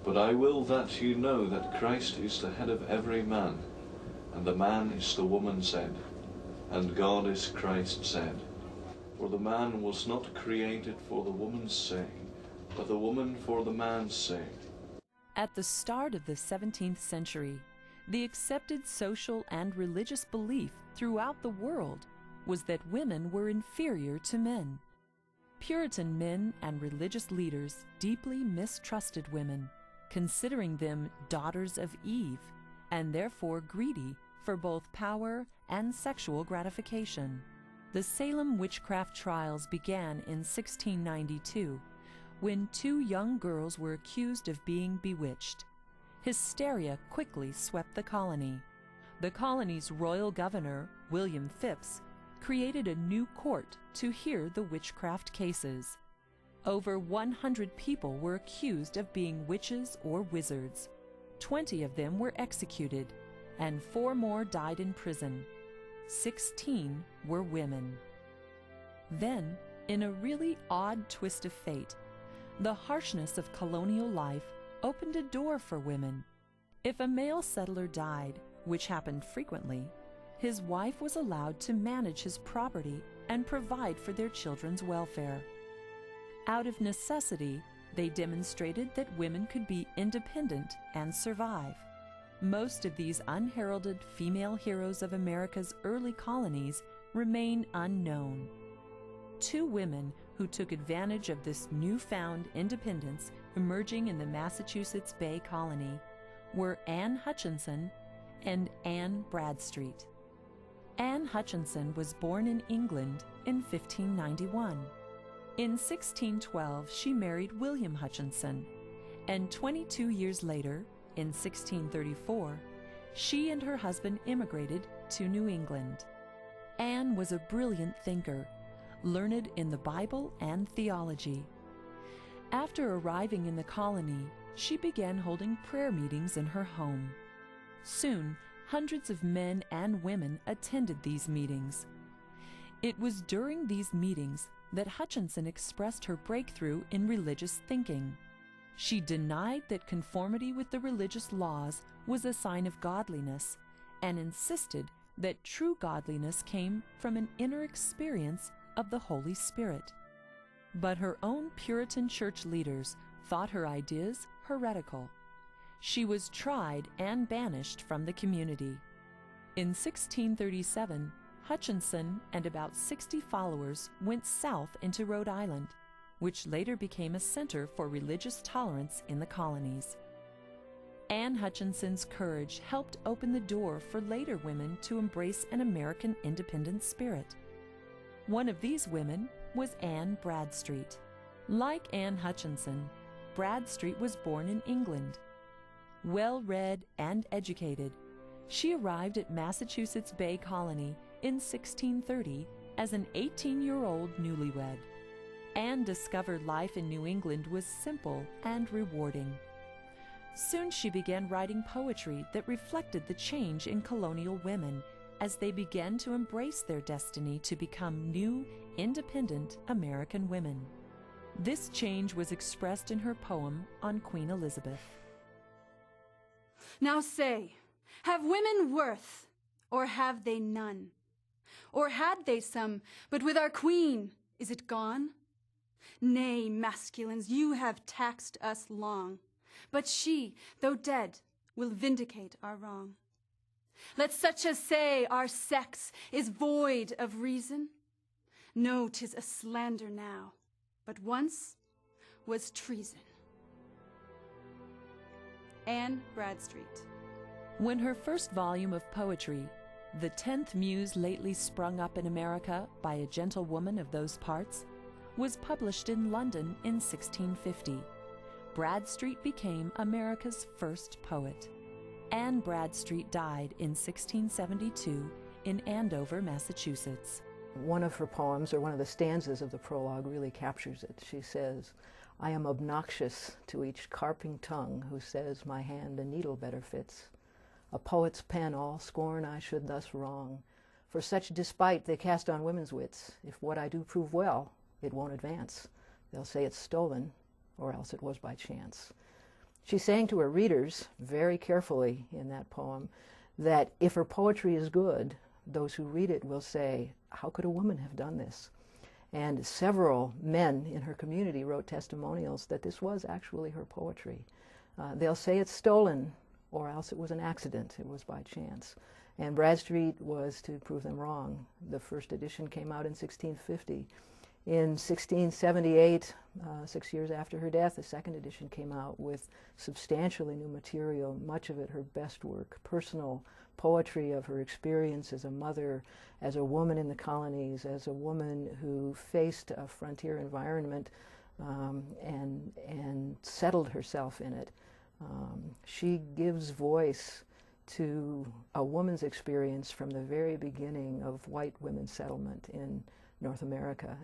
But I will that you know that Christ is the head of every man, and the man is the woman's head, and God is Christ's head. For the man was not created for the woman's sake, but the woman for the man's sake. At the start of the 17th century, the accepted social and religious belief throughout the world was that women were inferior to men. Puritan men and religious leaders deeply mistrusted women, considering them daughters of Eve, and therefore greedy for both power and sexual gratification. The Salem witchcraft trials began in 1692, when 2 young girls were accused of being bewitched. Hysteria quickly swept the colony. The colony's royal governor, William Phipps, created a new court to hear the witchcraft cases. Over 100 people were accused of being witches or wizards. 20 of them were executed, and 4 more died in prison. 16 were women. Then, in a really odd twist of fate, the harshness of colonial life opened a door for women. If a male settler died, which happened frequently, his wife was allowed to manage his property and provide for their children's welfare. Out of necessity, they demonstrated that women could be independent and survive. Most of these unheralded female heroes of America's early colonies remain unknown. 2 women who took advantage of this newfound independence emerging in the Massachusetts Bay Colony were Anne Hutchinson and Anne Bradstreet. Anne Hutchinson was born in England in 1591. In 1612, she married William Hutchinson, and 22 years later, in 1634, she and her husband immigrated to New England. Anne was a brilliant thinker, learned in the Bible and theology. After arriving in the colony, she began holding prayer meetings in her home. Soon, hundreds of men and women attended these meetings. It was during these meetings that Hutchinson expressed her breakthrough in religious thinking. She denied that conformity with the religious laws was a sign of godliness, and insisted that true godliness came from an inner experience of the Holy Spirit. But her own Puritan church leaders thought her ideas heretical. She was tried and banished from the community. In 1637, Hutchinson and about 60 followers went south into Rhode Island, which later became a center for religious tolerance in the colonies. Anne Hutchinson's courage helped open the door for later women to embrace an American independent spirit. One of these women was Anne Bradstreet. Like Anne Hutchinson, Bradstreet was born in England. Well-read and educated, she arrived at Massachusetts Bay Colony in 1630 as an 18-year-old newlywed. Anne discovered life in New England was simple and rewarding. Soon she began writing poetry that reflected the change in colonial women as they began to embrace their destiny to become new, independent American women. This change was expressed in her poem on Queen Elizabeth. Now say, have women worth, or have they none? Or had they some, but with our queen is it gone? Nay, masculines, you have taxed us long, but she, though dead, will vindicate our wrong. Let such as say our sex is void of reason know 'tis a slander now, but once was treason. Anne Bradstreet. When her first volume of poetry, The 10th Muse Lately Sprung Up in America by a Gentlewoman of Those Parts, was published in London in 1650, Bradstreet became America's first poet. Anne Bradstreet died in 1672 in Andover, Massachusetts. One of her poems, or one of the stanzas of the prologue, really captures it. She says, "I am obnoxious to each carping tongue who says my hand a needle better fits. A poet's pen all scorn I should thus wrong. For such despite they cast on women's wits. If what I do prove well, it won't advance. They'll say it's stolen, or else it was by chance." She's saying to her readers very carefully in that poem that if her poetry is good, those who read it will say, how could a woman have done this? And several men in her community wrote testimonials that this was actually her poetry. They'll say it's stolen, or else it was an accident, it was by chance. And Bradstreet was to prove them wrong. The first edition came out in 1650. In 1678, 6 years after her death, the second edition came out with substantially new material, much of it her best work, personal poetry of her experience as a mother, as a woman in the colonies, as a woman who faced a frontier environment and settled herself in it. She gives voice to a woman's experience from the very beginning of white women's settlement in North America.